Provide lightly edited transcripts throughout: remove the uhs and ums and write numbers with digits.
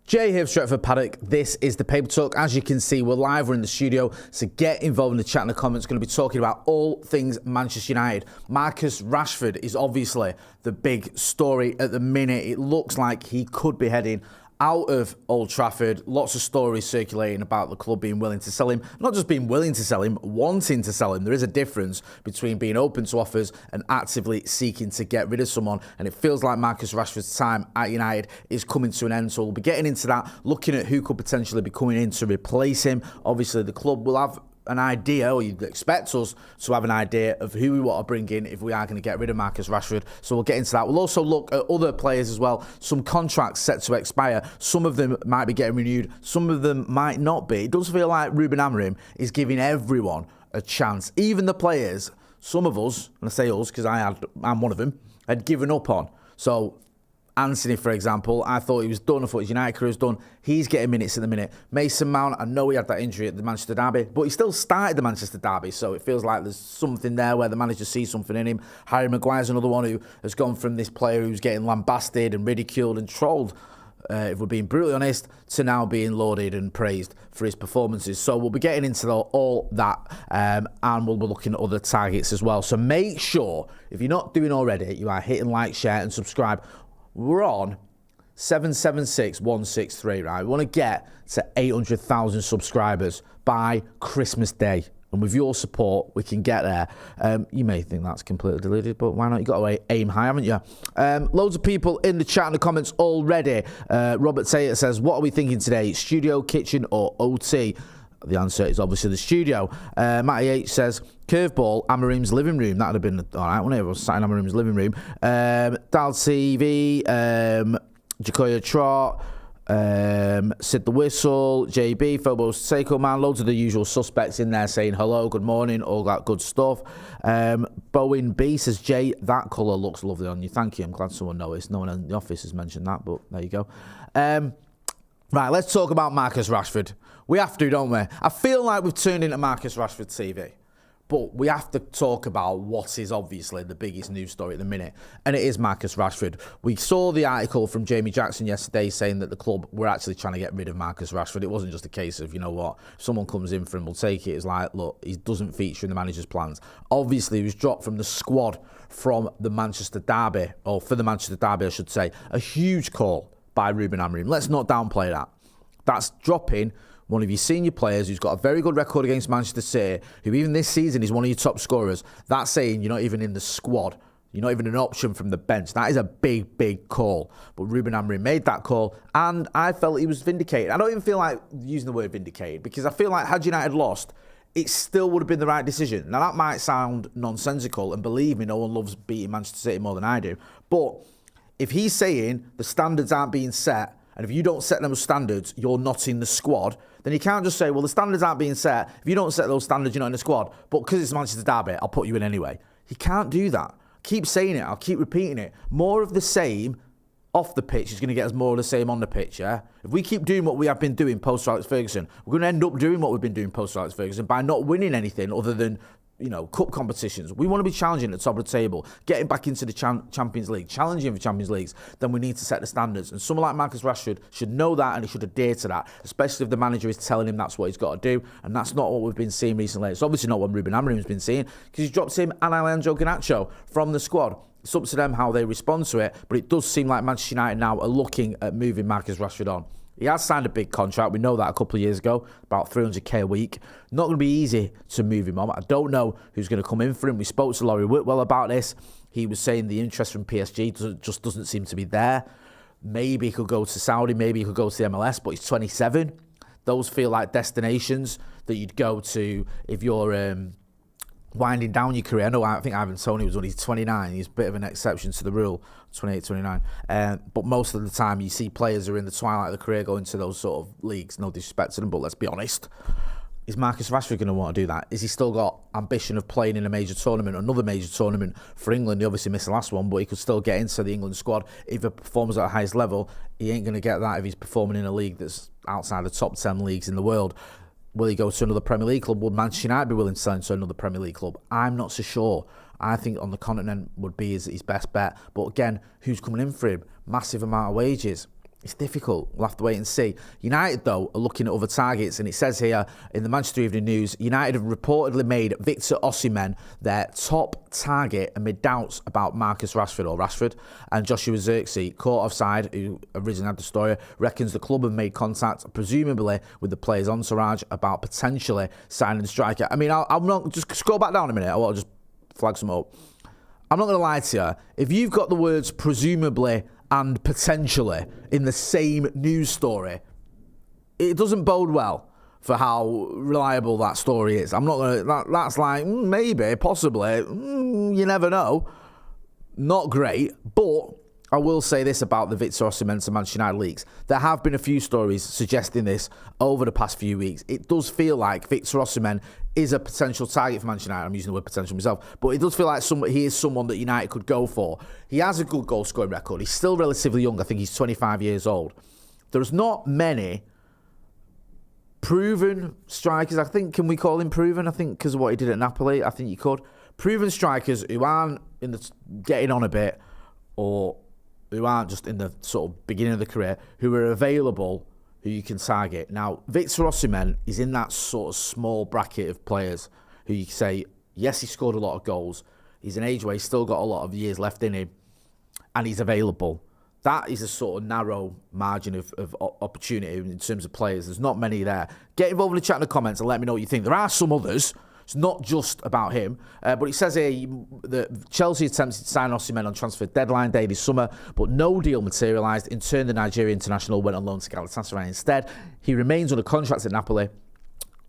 Jay here, Stretford, Paddock. This is the Paper Talk. As you can see, we're live, we're in the studio, so get involved in the chat and the comments. Going to be talking about all things Manchester United. Marcus Rashford is obviously the big story at the minute. It looks like he could be heading out of Old Trafford. Lots of stories circulating about the club being willing to sell him. Not just being willing to sell him, wanting to sell him. There is a difference between being open to offers and actively seeking to get rid of someone. And it feels like Marcus Rashford's time at United is coming to an end. So we'll be getting into that, looking at who could potentially be coming in to replace him. Obviously, the club will have an idea, or you'd expect us to have an idea of who we want to bring in if we are going to get rid of Marcus Rashford. So we'll get into that. We'll also look at other players as well. Some contracts set to expire. Some of them might be getting renewed. Some of them might not be. It does feel like Ruben Amorim is giving everyone a chance. Even the players, some of us, and I say us because I'm one of them, had given up on. So Anthony, for example, I thought he was done. I thought his United career was done. He's getting minutes in the minute. Mason Mount, I know he had that injury at the Manchester derby, but he still started the Manchester derby, so it feels like there's something there where the manager sees something in him. Harry Maguire's another one who has gone from this player who's getting lambasted and ridiculed and trolled, if we're being brutally honest, to now being lauded and praised for his performances. So we'll be getting into all that, and we'll be looking at other targets as well. So make sure, if you're not doing already, you are hitting like, share and subscribe. We're on 776,163, right? We want to get to 800,000 subscribers by Christmas Day. And with your support, we can get there. You may think that's completely deleted, but why not? You've got to aim high, haven't you? Loads of people in the chat and the comments already. Robert Taylor says, what are we thinking today? Studio, kitchen or OT? The answer is obviously the studio. Matty H says, curveball, Amorim's living room. That would have been all right, wouldn't it? It was sat in Amorim's living room. Dal TV, Jacoya Trot, Sid the Whistle, JB, Phobos Seiko Man, loads of the usual suspects in there saying hello, good morning, all that good stuff. Bowen B says, Jay, that colour looks lovely on you. Thank you. I'm glad someone noticed. No one in the office has mentioned that, but there you go. Right, let's talk about Marcus Rashford. We have to, don't we? I feel like we've turned into Marcus Rashford TV, but we have to talk about what is obviously the biggest news story at the minute, and it is Marcus Rashford. We saw the article from Jamie Jackson yesterday saying that the club were actually trying to get rid of Marcus Rashford. It wasn't just a case of, you know what, if someone comes in for him, we'll take it. It's like, look, he doesn't feature in the manager's plans. Obviously, he was dropped from the squad from the Manchester derby, or for the Manchester derby, I should say. A huge call by Ruben Amorim. Let's not downplay that. That's dropping one of your senior players who's got a very good record against Manchester City, who even this season is one of your top scorers. That's saying you're not even in the squad. You're not even an option from the bench. That is a big, big call. But Ruben Amorim made that call, and I felt he was vindicated. I don't even feel like using the word vindicated, because I feel like had United lost, it still would have been the right decision. Now, that might sound nonsensical, and believe me, no one loves beating Manchester City more than I do. But if he's saying the standards aren't being set, and if you don't set those standards, you're not in the squad, then you can't just say, well, the standards aren't being set. If you don't set those standards, you're not in the squad. But because it's Manchester derby, I'll put you in anyway. You can't do that. Keep saying it. I'll keep repeating it. More of the same off the pitch is going to get us more of the same on the pitch, yeah? If we keep doing what we have been doing post Alex Ferguson, we're going to end up doing what we've been doing post Alex Ferguson by not winning anything other than, you know, cup competitions. We want to be challenging at the top of the table, getting back into the Champions League, challenging for Champions Leagues. Then we need to set the standards. And someone like Marcus Rashford should know that, and he should adhere to that, especially if the manager is telling him that's what he's got to do. And that's not what we've been seeing recently. It's obviously not what Ruben Amorim has been seeing, because he's dropped him and Alejandro Garnacho from the squad. It's up to them how they respond to it, but it does seem like Manchester United now are looking at moving Marcus Rashford on. He has signed a big contract. We know that a couple of years ago, about 300k a week. Not going to be easy to move him on. I don't know who's going to come in for him. We spoke to Laurie Whitwell about this. He was saying the interest from PSG just doesn't seem to be there. Maybe he could go to Saudi. Maybe he could go to the MLS, but he's 27. Those feel like destinations that you'd go to if you're winding down your career. I think Ivan Toney was only 29. He's a bit of an exception to the rule, 28, 29. But most of the time you see players who are in the twilight of the career going to those sort of leagues. No disrespect to them, but let's be honest. Is Marcus Rashford going to want to do that? Is he still got ambition of playing in a major tournament, another major tournament for England? He obviously missed the last one, but he could still get into the England squad if he performs at the highest level. He ain't going to get that if he's performing in a league that's outside the top 10 leagues in the world. Will he go to another Premier League club? Would Manchester United be willing to sell him to another Premier League club? I'm not so sure. I think on the continent would be his best bet. But again, who's coming in for him? Massive amount of wages. It's difficult. We'll have to wait and see. United, though, are looking at other targets, and it says here in the Manchester Evening News, United have reportedly made Victor Osimhen their top target amid doubts about Marcus Rashford, and Joshua Zirkzee, caught offside, who originally had the story, reckons the club have made contact, presumably with the player's entourage, about potentially signing the striker. I mean, I'm not, just scroll back down a minute. I want to just flag some up. I'm not going to lie to you. If you've got the words presumably and potentially in the same news story, it doesn't bode well for how reliable that story is. I'm not going to, that's like, maybe, possibly, you never know. Not great, but I will say this about the Victor Osimhen to Manchester United leaks. There have been a few stories suggesting this over the past few weeks. It does feel like Victor Osimhen is a potential target for Manchester United. I'm using the word potential myself. But it does feel like he is someone that United could go for. He has a good goal-scoring record. He's still relatively young. I think he's 25 years old. There's not many proven strikers. I think, can we call him proven? I think because of what he did at Napoli, I think you could. Proven strikers who aren't in the getting on a bit, or who aren't just in the sort of beginning of the career, who are available, who you can target. Now, Victor Osimhen is in that sort of small bracket of players who you can say, yes, he scored a lot of goals. He's an age where he's still got a lot of years left in him, and he's available. That is a sort of narrow margin of opportunity in terms of players. There's not many there. Get involved in the chat in the comments and let me know what you think. There are some others. It's not just about him. But it says here that Chelsea attempted to sign Osimhen on transfer deadline day this summer, but no deal materialised. In turn, the Nigerian international went on loan to Galatasaray instead. He remains under contract at Napoli,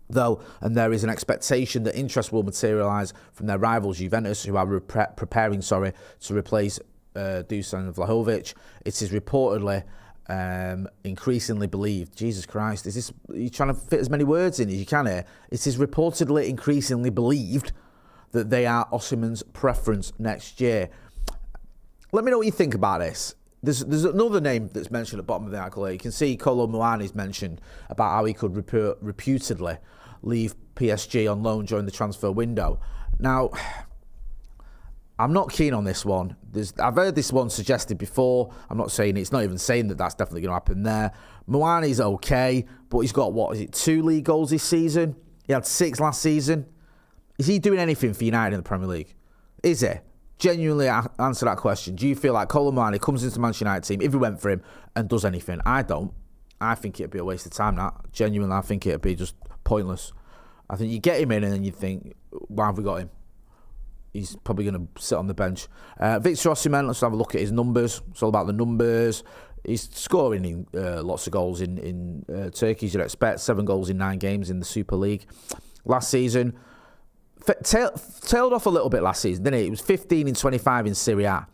though, and there is an expectation that interest will materialise from their rivals Juventus, who are preparing to replace Dusan Vlahovic. It is reportedly increasingly believed. Jesus Christ, is this? Are you trying to fit as many words in as you can here? It is reportedly increasingly believed that they are Osimhen's preference next year. Let me know what you think about this. There's another name that's mentioned at the bottom of the article here. You can see Kolo Muani's mentioned about how he could reputedly leave PSG on loan during the transfer window. Now, I'm not keen on this one. I've heard this one suggested before. I'm not saying it's not even saying that that's definitely going to happen there. Muani's okay, but he's got, 2 league goals this season? He had 6 last season. Is he doing anything for United in the Premier League? Is he? Genuinely answer that question. Do you feel like Kolo Muani comes into the Manchester United team, if he went for him, and does anything? I don't. I think it'd be a waste of time, that. Genuinely, I think it'd be just pointless. I think you get him in and then you think, why have we got him? He's probably going to sit on the bench. Victor Osimhen, let's have a look at his numbers. It's all about the numbers. He's scoring lots of goals in Turkey, as you'd expect. 7 goals in 9 games in the Super League. Last season, tailed off a little bit last season, didn't it? It was 15 in 25 in Serie A.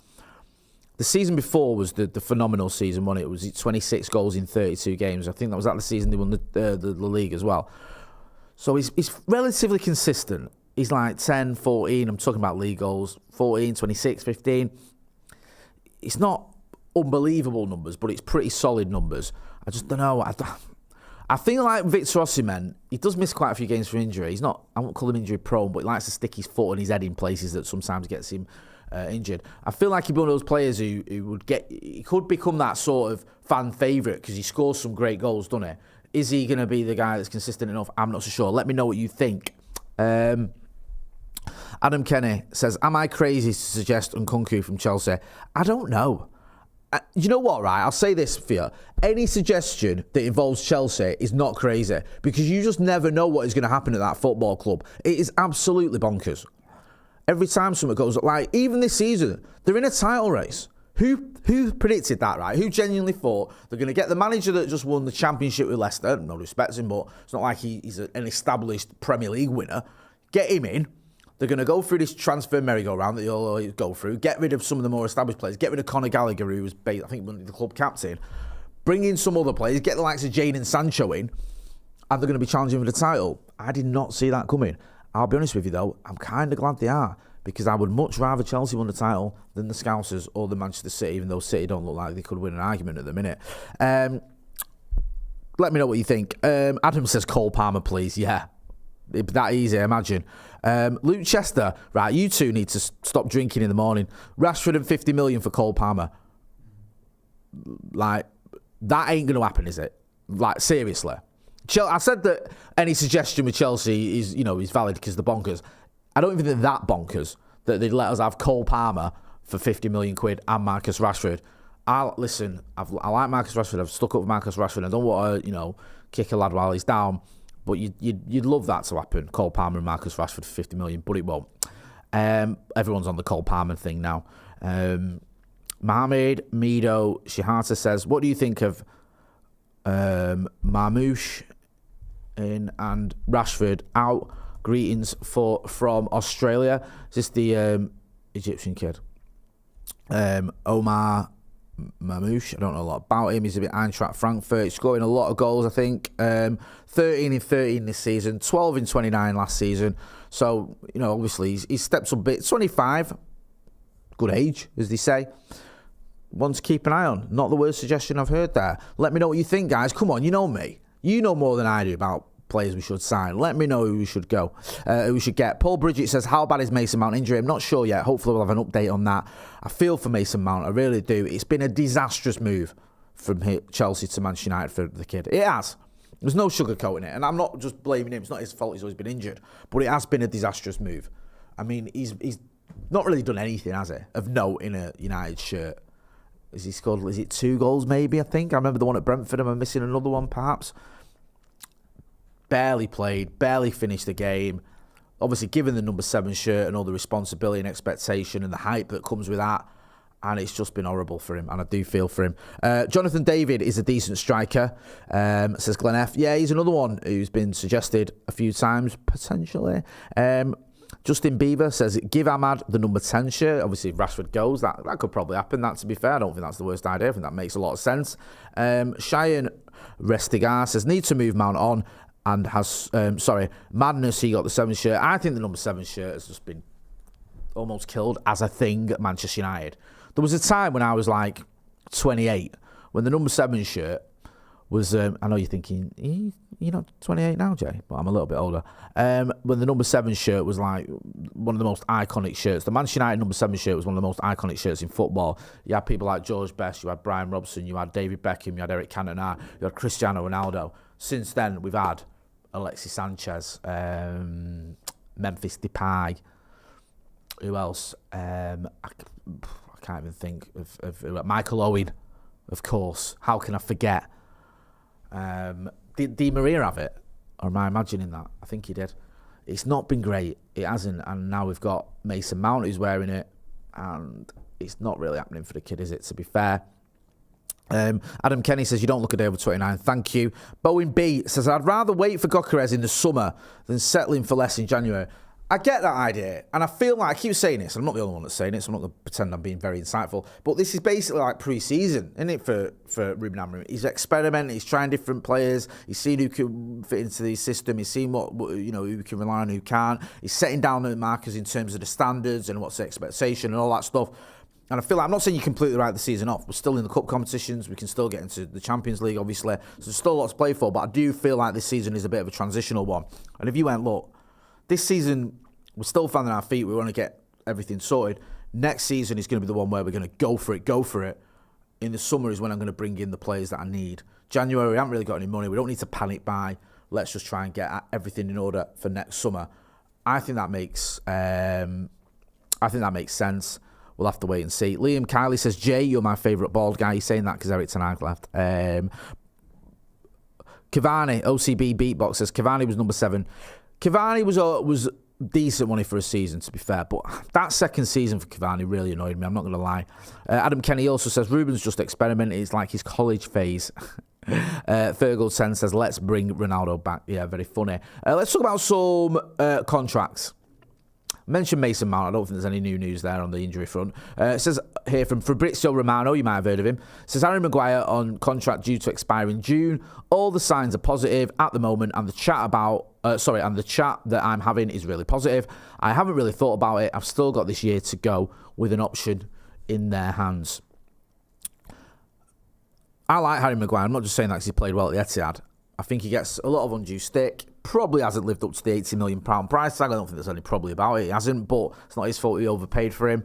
The season before was the phenomenal season, wasn't it? It was 26 goals in 32 games. I think that was the season they won the league as well. So he's relatively consistent. He's like 10, 14, I'm talking about league goals, 14, 26, 15. It's not unbelievable numbers, but it's pretty solid numbers. I just don't know. I think like Victor Osimhen, he does miss quite a few games for injury. He's not, I won't call him injury prone, but he likes to stick his foot and his head in places that sometimes gets him injured. I feel like he'd be one of those players who he could become that sort of fan favourite because he scores some great goals, doesn't he? Is he going to be the guy that's consistent enough? I'm not so sure. Let me know what you think. Adam Kenny says, am I crazy to suggest Nkunku from Chelsea? I don't know. You know what, right? I'll say this for you. Any suggestion that involves Chelsea is not crazy because you just never know what is going to happen at that football club. It is absolutely bonkers. Every time something goes, like even this season, they're in a title race. Who predicted that, right? Who genuinely thought they're going to get the manager that just won the championship with Leicester? No respect him, but it's not like he's an established Premier League winner. Get him in. They're going to go through this transfer merry-go-round that you'll always go through, get rid of some of the more established players, get rid of Conor Gallagher, who was, I think, the club captain, bring in some other players, get the likes of Jadon Sancho in, and they're going to be challenging for the title. I did not see that coming. I'll be honest with you, though, I'm kind of glad they are, because I would much rather Chelsea won the title than the Scousers or the Manchester City, even though City don't look like they could win an argument at the minute. Let me know what you think. Adam says Cole Palmer, please. Yeah. It'd be that easy, I imagine. Luke Chester, right, you two need to stop drinking in the morning. Rashford and 50 million for Cole Palmer. Like, That ain't going to happen, is it? Like, seriously. I said that any suggestion with Chelsea is valid because the bonkers. I don't even think that bonkers that they'd let us have Cole Palmer for 50 million quid and Marcus Rashford. I like Marcus Rashford. I've stuck up with Marcus Rashford. I don't want to, kick a lad while he's down. But you'd love that to happen. Cole Palmer and Marcus Rashford for 50 million, but it won't. Everyone's on the Cole Palmer thing now. Mohamed Mido Shihata says, what do you think of Marmoush and Rashford out? Greetings from Australia. Is this the Egyptian kid? Omar Mamouche. I don't know a lot about him. He's a bit Eintracht Frankfurt. He's scoring a lot of goals, I think. 13 in 13 this season, 12 in 29 last season. So, obviously he's stepped up a bit. 25, good age, as they say. One to keep an eye on. Not the worst suggestion I've heard there. Let me know what you think, guys. Come on, you know me. You know more than I do about players we should sign. Let me know who we should go, who we should get. Paul Bridget says, how bad is Mason Mount injury? I'm not sure yet. Hopefully we'll have an update on that. I feel for Mason Mount. I really do. It's been a disastrous move from Chelsea to Manchester United for the kid. It has. There's no sugarcoating it. And I'm not just blaming him. It's not his fault. He's always been injured. But it has been a disastrous move. I mean, he's not really done anything, has he, of note in a United shirt. Has he scored, is it 2 goals maybe, I think? I remember the one at Brentford. Am I missing another one perhaps? Barely played, barely finished the game. Obviously, given the number 7 shirt and all the responsibility and expectation and the hype that comes with that, and it's just been horrible for him, and I do feel for him. Jonathan David is a decent striker, says Glenn F. Yeah, he's another one who's been suggested a few times, potentially. Justin Beaver says, give Ahmad the number 10 shirt. Obviously, if Rashford goes, that could probably happen. That, to be fair, I don't think that's the worst idea. I think that makes a lot of sense. Cheyenne Restigar says, need to move Mount on. And Madness, he got the 7 shirt. I think the number 7 shirt has just been almost killed as a thing at Manchester United. There was a time when I was like 28, when the number 7 shirt was, I know you're thinking, you're not 28 now, Jay, but I'm a little bit older. When the number 7 shirt was like one of the most iconic shirts. The Manchester United number 7 shirt was one of the most iconic shirts in football. You had people like George Best, you had Brian Robson, you had David Beckham, you had Eric Cantona, you had Cristiano Ronaldo. Since then, we've had Alexis Sanchez, Memphis Depay. Who else? I can't even think of Michael Owen, of course. How can I forget? Did Di Maria have it? Or am I imagining that? I think he did. It's not been great. It hasn't. And now we've got Mason Mount who's wearing it. And it's not really happening for the kid, is it, to be fair? Adam Kenny says, you don't look a day over 29. Thank you. Bowen B says, I'd rather wait for Gyökeres in the summer than settling for less in January. I get that idea, and I feel like, I keep saying this, I'm not the only one that's saying it, so I'm not going to pretend I'm being very insightful, but this is basically like pre-season, isn't it, for Ruben Amorim? He's experimenting, he's trying different players, he's seeing who can fit into the system, he's seeing what who can rely on, who can't, he's setting down the markers in terms of the standards and what's the expectation and all that stuff. And I feel like, I'm not saying you completely write the season off. We're still in the cup competitions. We can still get into the Champions League, obviously. So there's still lots to play for. But I do feel like this season is a bit of a transitional one. And if you went, look, this season, we're still finding our feet. We want to get everything sorted. Next season is going to be the one where we're going to go for it. In the summer is when I'm going to bring in the players that I need. January, we haven't really got any money. We don't need to panic buy. Let's just try and get everything in order for next summer. I think that makes sense. We'll have to wait and see. Liam Kiley says, Jay, you're my favourite bald guy. He's saying that because Eric Ten Hag left. Cavani, OCB Beatbox says, Cavani was number 7. Cavani was decent money for a season, to be fair. But that second season for Cavani really annoyed me. I'm not going to lie. Adam Kenny also says, Ruben's just experimenting. It's like his college phase. Fergal 10 says, let's bring Ronaldo back. Yeah, very funny. Let's talk about some contracts. Mentioned Mason Mount. I don't think there's any new news there on the injury front. It says here from Fabrizio Romano, you might have heard of him. It says Harry Maguire on contract due to expire in June. All the signs are positive at the moment, and the chat that I'm having is really positive. I haven't really thought about it. I've still got this year to go with an option in their hands. I like Harry Maguire. I'm not just saying that because he played well at the Etihad. I think he gets a lot of undue stick. Probably hasn't lived up to the £80 million price tag. I don't think there's any probably about it. He hasn't, but it's not his fault he overpaid for him.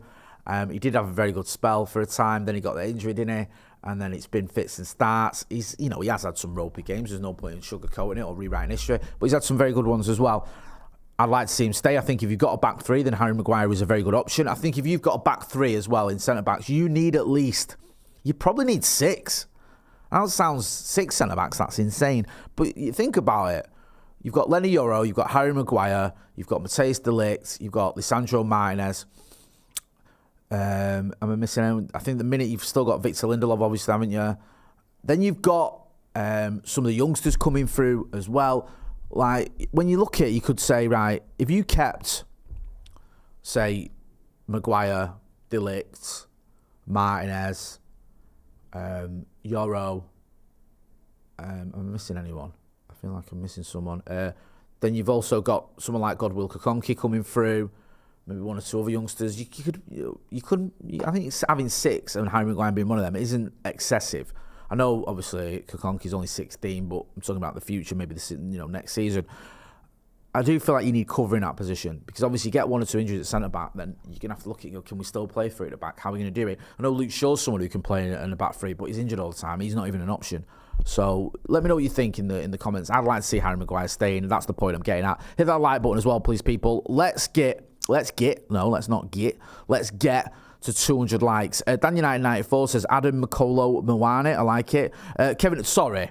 He did have a very good spell for a time. Then he got the injury, didn't he? and then it's been fits and starts. He has had some ropey games. There's no point in sugarcoating it or rewriting history, but he's had some very good ones as well. I'd like to see him stay. I think if you've got a back three, then Harry Maguire is a very good option. I think if you've got a back three as well in centre-backs, you probably need 6. That sounds 6 centre-backs, that's insane. But you think about it. You've got Lenny Yoro, you've got Harry Maguire, you've got Matthijs de Ligt, you've got Lisandro Martinez. Am I missing anyone? I think the minute you've still got Victor Lindelof, obviously, haven't you? Then you've got some of the youngsters coming through as well. Like, when you look at it, you could say, right, if you kept, say, Maguire, de Ligt, Martinez, Yoro, am I missing anyone? I feel like I'm missing someone. Then you've also got someone like Godwill Kokonki coming through, maybe one or two other youngsters. You could. I think having 6 and Harry Maguire being one of them isn't excessive. I know, obviously, Kokonki's only 16, but I'm talking about the future, maybe next season. I do feel like you need cover in that position because obviously you get 1 or 2 injuries at centre back, then you're gonna have to look at can we still play 3 at the back? How are we gonna do it? I know Luke Shaw's someone who can play in the back 3, but he's injured all the time. He's not even an option. So let me know what you think in the comments. I'd like to see Harry Maguire staying. That's the point I'm getting at. Hit that like button as well, please, people. Let's get to 200 likes. Dan United 94 says Adam Makolo Mwane. I like it. Kevin, sorry.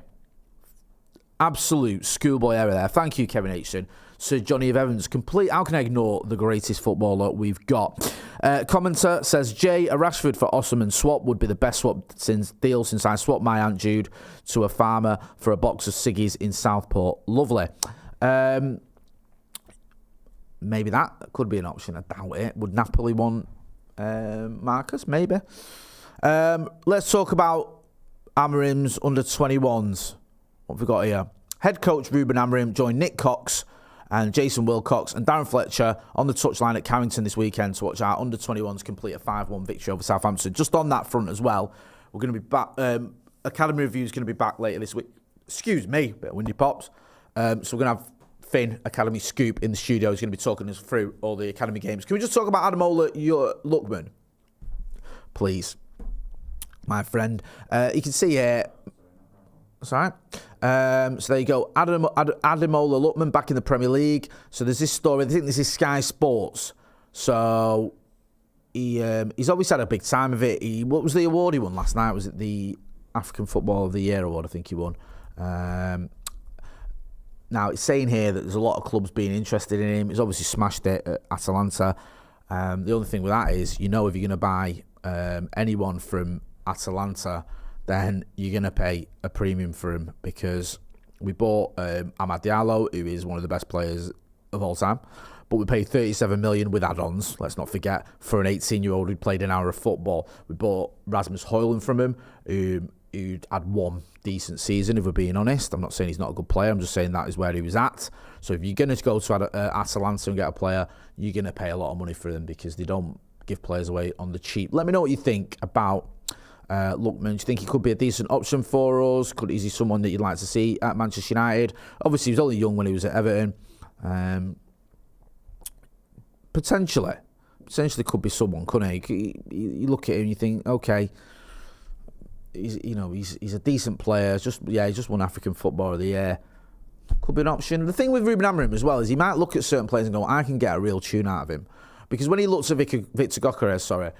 Absolute schoolboy error there. Thank you, Kevin Aitchison. Sir Johnny of Evans. How can I ignore the greatest footballer we've got? Commenter says, Jay, a Rashford for Osman swap would be the best deal since I swapped my Aunt Jude to a farmer for a box of ciggies in Southport. Lovely. Maybe that could be an option. I doubt it. Would Napoli want Marcus? Maybe. Let's talk about Amorim's under-21s. What have we got here? Head coach Ruben Amorim joined Nick Cox and Jason Wilcox and Darren Fletcher on the touchline at Carrington this weekend to watch our under-21s complete a 5-1 victory over Southampton. Just on that front as well, we're going to be back. Academy Review is going to be back later this week. Excuse me, bit of windy pops. So we're going to have Finn, Academy Scoop, in the studio. He's going to be talking us through all the Academy games. Can we just talk about Ademola Lookman, please, my friend? You can see here. That's all right. So there you go. Ademola Lookman back in the Premier League. So there's this story. I think this is Sky Sports. So he's always had a big time of it. What was the award he won last night? Was it the African Football of the Year award? I think he won. Now, it's saying here that there's a lot of clubs being interested in him. He's obviously smashed it at Atalanta. The only thing with that is, if you're going to buy anyone from Atalanta, then you're going to pay a premium for him because we bought Amad Diallo, who is one of the best players of all time, but we paid 37 million with add-ons, let's not forget, for an 18-year-old who played an hour of football. We bought Rasmus Højlund from him, who'd had one decent season, if we're being honest. I'm not saying he's not a good player, I'm just saying that is where he was at. So if you're going to go to Atalanta and get a player, you're going to pay a lot of money for them because they don't give players away on the cheap. Let me know what you think about Lookman. Do you think he could be a decent option for us? Is he someone that you'd like to see at Manchester United? Obviously, he was only young when he was at Everton. Potentially could be someone, couldn't he? You look at him and you think, okay, he's a decent player. He just won African Footballer of the Year. Could be an option. The thing with Ruben Amorim as well is he might look at certain players and go, I can get a real tune out of him. Because when he looks at Victor Gyökeres,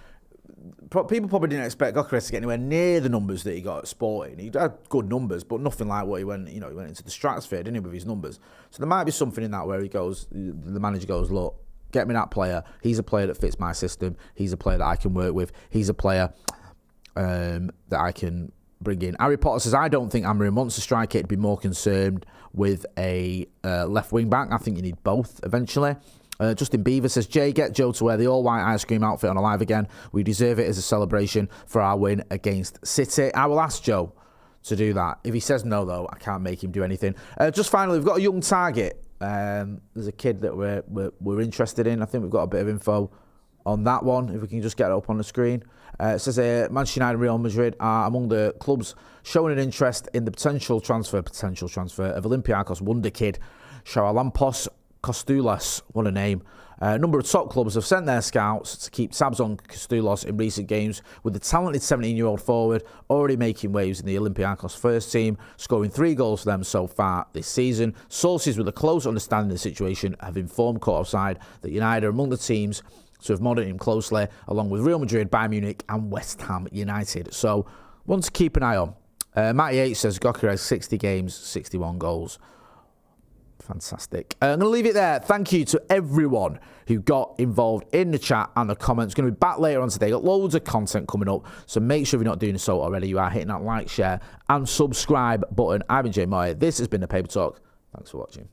people probably didn't expect Gyökeres to get anywhere near the numbers that he got at Sporting. He had good numbers, but nothing like what he went into the stratosphere, didn't he, with his numbers. So there might be something in that where the manager goes, look, get me that player. He's a player that fits my system. He's a player that I can work with. He's a player that I can bring in. Harry Potter says, I don't think Amorim wants a striker. He'd be more concerned with a left wing back. I think you need both eventually. Justin Beaver says, Jay, get Joe to wear the all-white ice cream outfit on Alive again. We deserve it as a celebration for our win against City. I will ask Joe to do that. If he says no, though, I can't make him do anything. Just finally, we've got a young target. There's a kid that we're interested in. I think we've got a bit of info on that one, if we can just get it up on the screen. It says Manchester United and Real Madrid are among the clubs showing an interest in the potential transfer of Olympiacos wonder kid Charalampos Kostoulas, what a name. A number of top clubs have sent their scouts to keep tabs on Kostoulas in recent games, with the talented 17-year-old forward already making waves in the Olympiacos first team, scoring 3 goals for them so far this season. Sources with a close understanding of the situation have informed Courtside that United are among the teams to have monitored him closely, along with Real Madrid, Bayern Munich and West Ham United. So, one to keep an eye on. Matty 8 says Gyökeres 60 games, 61 goals. Fantastic. I'm going to leave it there. Thank you to everyone who got involved in the chat and the comments. Going to be back later on today. Got loads of content coming up, so make sure if you're not doing so already, you are hitting that like, share and subscribe button. I've been Jay Motty. This has been the Paper Talk. Thanks for watching.